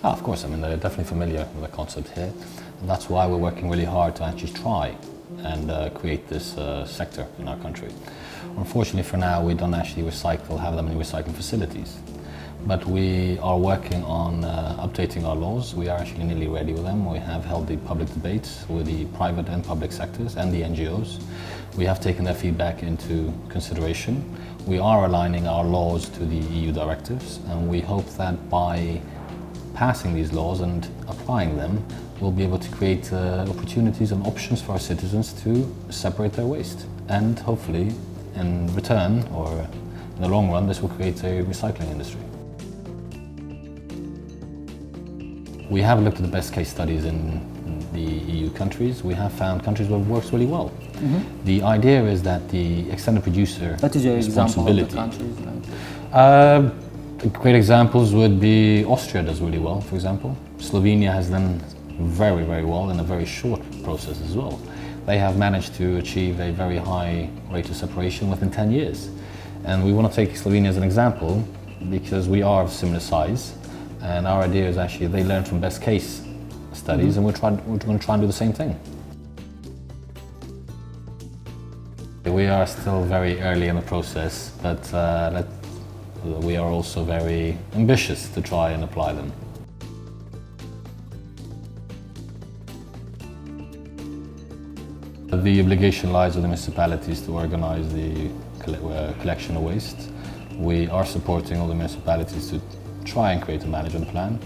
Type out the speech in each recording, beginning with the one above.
Of course, I mean, they're definitely familiar with the concept here. And that's why we're working really hard to actually try and create this sector in our country. Unfortunately, for now, we don't actually have that many recycling facilities. But we are working on updating our laws. We are actually nearly ready with them. We have held the public debates with the private and public sectors and the NGOs. We have taken their feedback into consideration. We are aligning our laws to the EU directives, and we hope that by passing these laws and applying them, we'll be able to create opportunities and options for our citizens to separate their waste. And hopefully, in return, or in the long run, this will create a recycling industry. We have looked at the best case studies in the EU countries. We have found countries where it works really well. Mm-hmm. The idea is that the extended producer What is your responsibility. example of the countries? Great examples would be Austria does really well, for example. Slovenia has done very, very well in a very short process as well. They have managed to achieve a very high rate of separation within 10 years. And we want to take Slovenia as an example because we are of similar size. And our idea is actually they learn from best case studies, and we're going to try and do the same thing. We are still very early in the process, but we are also very ambitious to try and apply them. The obligation lies with the municipalities to organize the collection of waste. We are supporting all the municipalities to try and create a management plan.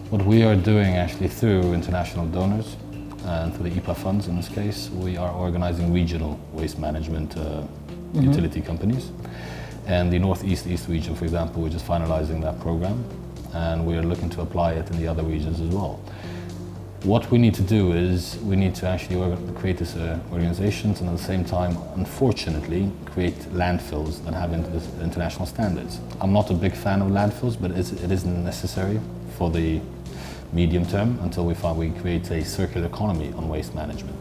What we are doing actually through international donors and through the IPA funds in this case, we are organizing regional waste management utility companies. And the Northeast East region, for example, we're just finalizing that program, and we are looking to apply it in the other regions as well. What we need to do is we need to actually create these organizations and at the same time, unfortunately, create landfills that have international standards. I'm not a big fan of landfills, but it is necessary for the medium term until we create a circular economy on waste management.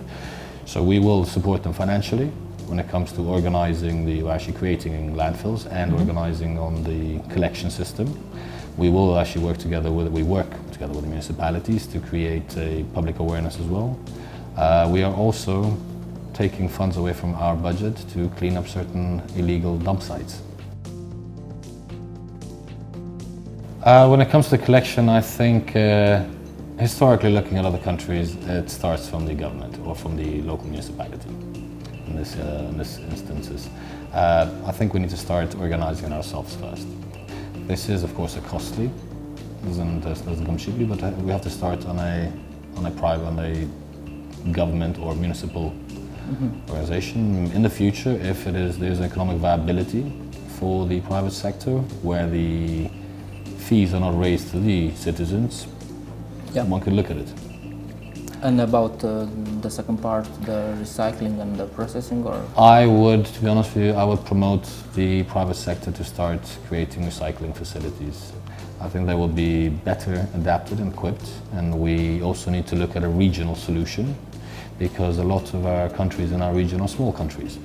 So we will support them financially when it comes to actually creating landfills and organizing on the collection system. We will actually work together with the municipalities to create a public awareness as well. We are also taking funds away from our budget to clean up certain illegal dump sites. When it comes to collection, I think historically looking at other countries, it starts from the government or from the local municipality in this instances. I think we need to start organizing ourselves first. This is, of course, costly. Doesn't come cheaply, but we have to start on a government or municipal organization. In the future, if there's economic viability for the private sector, where the fees are not raised to the citizens, one could look at it. And about the second part, the recycling and the processing, or? To be honest with you, I would promote the private sector to start creating recycling facilities. I think they will be better adapted and equipped, and we also need to look at a regional solution because a lot of our countries in our region are small countries.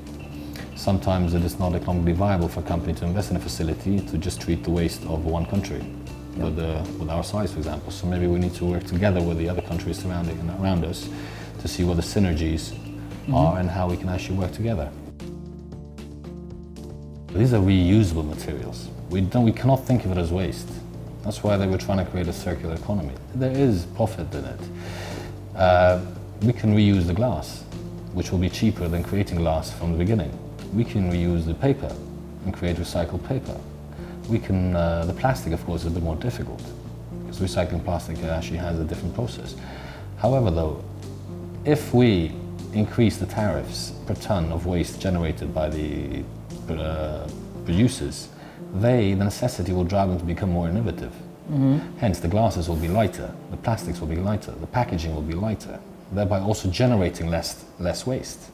Sometimes it is not economically viable for a company to invest in a facility to just treat the waste of one country. With our size, for example. So maybe we need to work together with the other countries surrounding and around us to see what the synergies are and how we can actually work together. These are reusable materials. We cannot think of it as waste. That's why they were trying to create a circular economy. There is profit in it. We can reuse the glass, which will be cheaper than creating glass from the beginning. We can reuse the paper and create recycled paper. The plastic, of course, is a bit more difficult because recycling plastic actually has a different process. However, though, if we increase the tariffs per ton of waste generated by the producers, the necessity will drive them to become more innovative. Hence, the glasses will be lighter, the plastics will be lighter, the packaging will be lighter, thereby also generating less waste.